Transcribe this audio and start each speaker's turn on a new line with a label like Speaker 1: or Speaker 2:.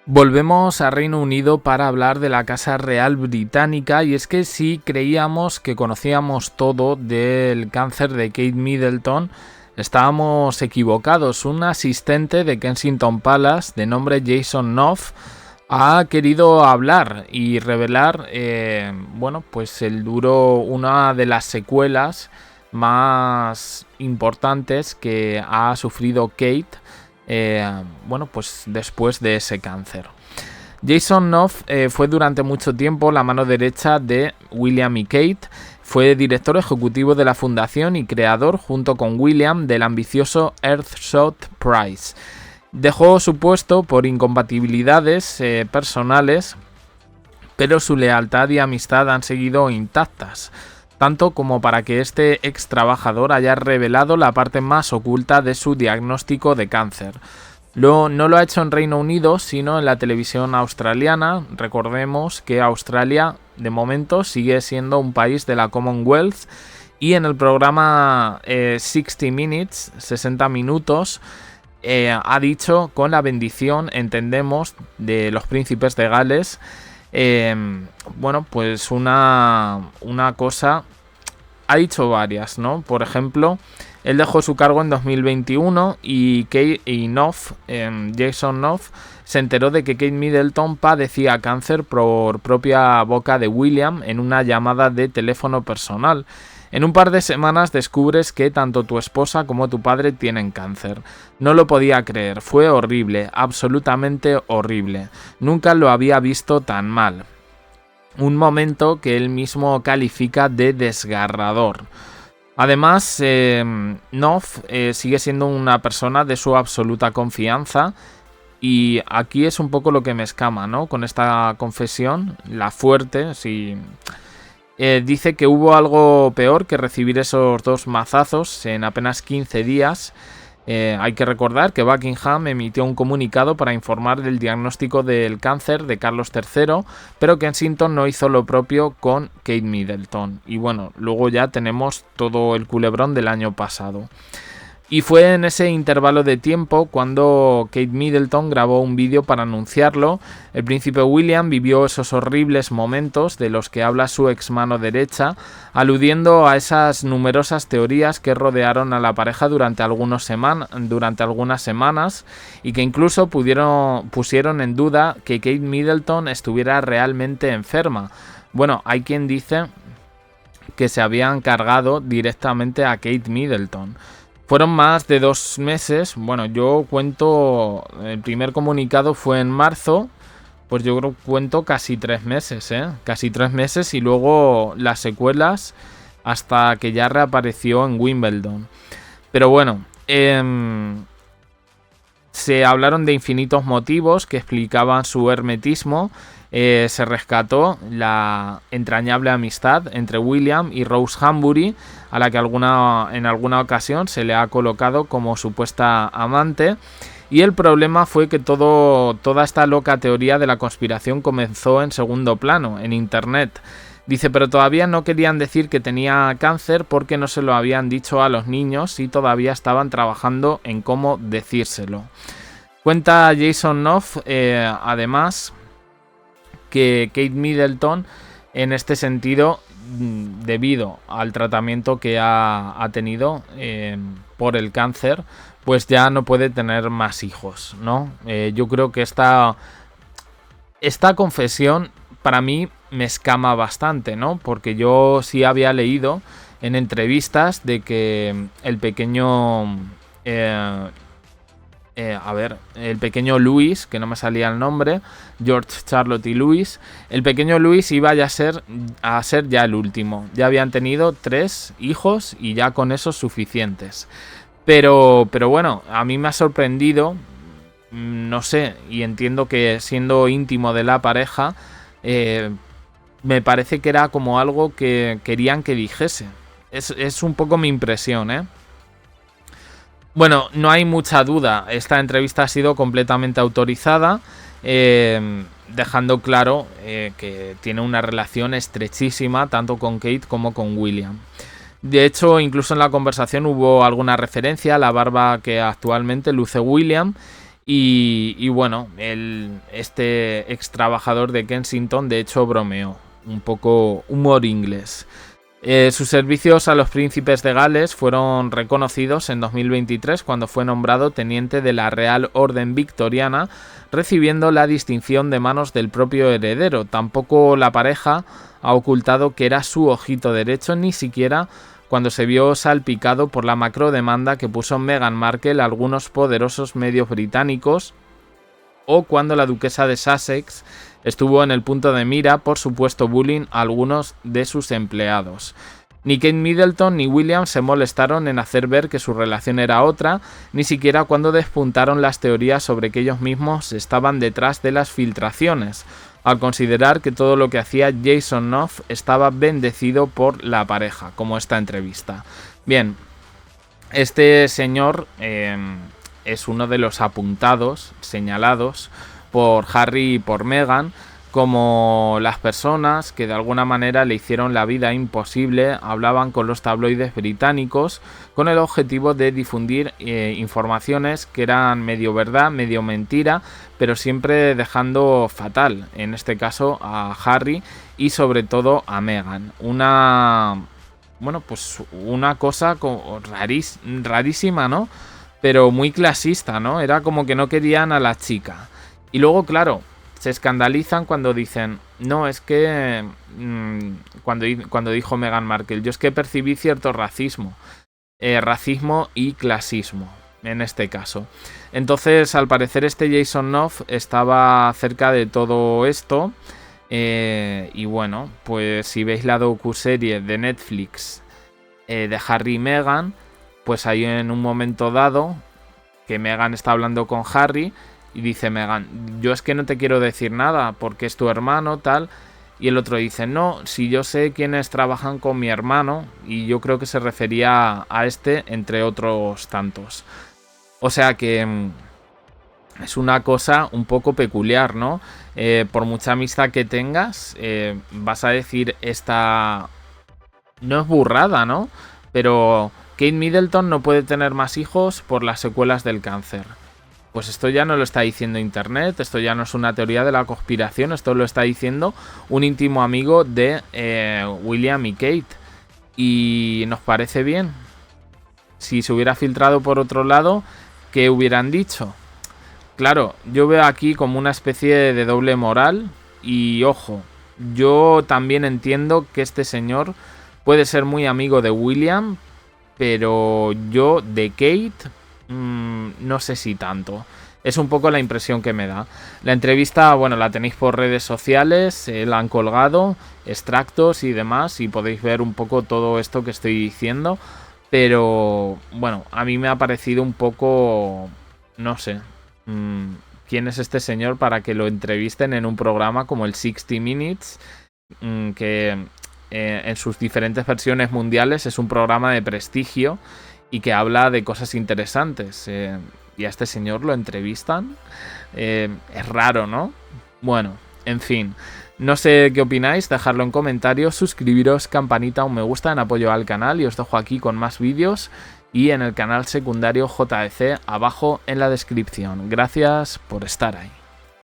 Speaker 1: Volvemos a Reino Unido para hablar de la Casa Real Británica, y es que si creíamos que conocíamos todo del cáncer de Kate Middleton, estábamos equivocados. Un asistente de Kensington Palace de nombre Jason Knopf ha querido hablar y revelar una de las secuelas más importantes que ha sufrido Kate después de ese cáncer. Jason Knopf fue durante mucho tiempo la mano derecha de William y Kate. Fue director ejecutivo de la fundación y creador, junto con William, del ambicioso Earthshot Prize. Dejó su puesto por incompatibilidades personales, pero su lealtad y amistad han seguido intactas, tanto como para que este ex trabajador haya revelado la parte más oculta de su diagnóstico de cáncer. No lo ha hecho en Reino Unido, sino en la televisión australiana. Recordemos que Australia, de momento, sigue siendo un país de la Commonwealth, y en el programa 60 Minutes, 60 minutos, ha dicho, con la bendición, entendemos, de los príncipes de Gales, una cosa. Ha dicho varias, ¿no? Por ejemplo, él dejó su cargo en 2021 y Jason Knopf se enteró de que Kate Middleton padecía cáncer por propia boca de William en una llamada de teléfono personal. En un par de semanas descubres que tanto tu esposa como tu padre tienen cáncer. No lo podía creer, fue horrible, absolutamente horrible. Nunca lo había visto tan mal. Un momento que él mismo califica de desgarrador. Además, Knopf sigue siendo una persona de su absoluta confianza, y aquí es un poco lo que me escama, ¿no? Con esta confesión, la fuerte, sí. Dice que hubo algo peor que recibir esos 2 mazazos en apenas 15 días. Hay que recordar que Buckingham emitió un comunicado para informar del diagnóstico del cáncer de Carlos III, pero Kensington no hizo lo propio con Kate Middleton. Y bueno, luego ya tenemos todo el culebrón del año pasado. Y fue en ese intervalo de tiempo cuando Kate Middleton grabó un vídeo para anunciarlo. El príncipe William vivió esos horribles momentos de los que habla su ex mano derecha, aludiendo a esas numerosas teorías que rodearon a la pareja durante algunas semanas, y que incluso pusieron en duda que Kate Middleton estuviera realmente enferma. Bueno, hay quien dice que se habían cargado directamente a Kate Middleton. Fueron más de 2 meses, yo cuento, el primer comunicado fue en marzo, pues yo creo que cuento casi 3 meses, casi 3 meses, y luego las secuelas hasta que ya reapareció en Wimbledon. Pero bueno, se hablaron de infinitos motivos que explicaban su hermetismo. Se rescató la entrañable amistad entre William y Rose Hambury, a la que en alguna ocasión se le ha colocado como supuesta amante. Y el problema fue que toda esta loca teoría de la conspiración comenzó en segundo plano, en internet. Dice, pero todavía no querían decir que tenía cáncer porque no se lo habían dicho a los niños y todavía estaban trabajando en cómo decírselo. Cuenta Jason Knopf, además, que Kate Middleton, en este sentido, debido al tratamiento que ha tenido por el cáncer, pues ya no puede tener más hijos, ¿no? Yo creo que esta confesión para mí me escama bastante, ¿no? Porque yo sí había leído en entrevistas de que el pequeño el pequeño Louis, que no me salía el nombre, George, Charlotte y Louis, el pequeño Louis iba a ser ya el último. Ya habían tenido 3 hijos y ya con esos suficientes. Pero bueno, a mí me ha sorprendido, no sé, y entiendo que siendo íntimo de la pareja, me parece que era como algo que querían que dijese. Es un poco mi impresión, ¿eh? Bueno, no hay mucha duda, esta entrevista ha sido completamente autorizada, dejando claro que tiene una relación estrechísima tanto con Kate como con William. De hecho, incluso en la conversación hubo alguna referencia a la barba que actualmente luce William, Y bueno, este ex trabajador de Kensington de hecho bromeó, un poco humor inglés. Sus servicios a los príncipes de Gales fueron reconocidos en 2023 cuando fue nombrado teniente de la Real Orden Victoriana, recibiendo la distinción de manos del propio heredero. Tampoco la pareja ha ocultado que era su ojito derecho, ni siquiera cuando se vio salpicado por la macrodemanda que puso Meghan Markle a algunos poderosos medios británicos, o cuando la duquesa de Sussex estuvo en el punto de mira por supuesto bullying a algunos de sus empleados. Ni Kate Middleton ni William se molestaron en hacer ver que su relación era otra, ni siquiera cuando despuntaron las teorías sobre que ellos mismos estaban detrás de las filtraciones, al considerar que todo lo que hacía Jason Knopf estaba bendecido por la pareja, como esta entrevista. Bien, este señor es uno de los apuntados, señalados por Harry y por Meghan, como las personas que de alguna manera le hicieron la vida imposible, hablaban con los tabloides británicos con el objetivo de difundir informaciones que eran medio verdad, medio mentira, pero siempre dejando fatal, en este caso a Harry y sobre todo a Meghan. Una cosa rarísima, ¿no? Pero muy clasista, ¿no? Era como que no querían a la chica. Y luego, claro, se escandalizan cuando dicen, no, es que cuando dijo Meghan Markle, yo es que percibí cierto racismo y clasismo en este caso. Entonces, al parecer este Jason Knopf estaba cerca de todo esto, y bueno, pues si veis la docuserie de Netflix de Harry y Meghan, pues hay en un momento dado que Meghan está hablando con Harry y dice Meghan, yo es que no te quiero decir nada porque es tu hermano, tal. Y el otro dice, no, si yo sé quiénes trabajan con mi hermano. Y yo creo que se refería a este, entre otros tantos. O sea que es una cosa un poco peculiar, ¿no? Por mucha amistad que tengas, vas a decir esta... No es burrada, ¿no? Pero Kate Middleton no puede tener más hijos por las secuelas del cáncer. Pues esto ya no lo está diciendo internet, esto ya no es una teoría de la conspiración, esto lo está diciendo un íntimo amigo de William y Kate. Y nos parece bien. Si se hubiera filtrado por otro lado, ¿qué hubieran dicho? Claro, yo veo aquí como una especie de doble moral. Y ojo, yo también entiendo que este señor puede ser muy amigo de William, pero yo de Kate... no sé si tanto. Es un poco la impresión que me da. La entrevista, bueno, la tenéis por redes sociales, la han colgado, extractos y demás, y podéis ver un poco todo esto que estoy diciendo. Pero, bueno, a mí me ha parecido un poco... no sé. ¿Quién es este señor para que lo entrevisten en un programa como el 60 Minutes? Que en sus diferentes versiones mundiales es un programa de prestigio y que habla de cosas interesantes. Y a este señor lo entrevistan. Es raro, ¿no? Bueno, en fin. No sé qué opináis, dejadlo en comentarios, suscribiros, campanita, un me gusta en apoyo al canal y os dejo aquí con más vídeos y en el canal secundario JDC abajo en la descripción. Gracias por estar ahí.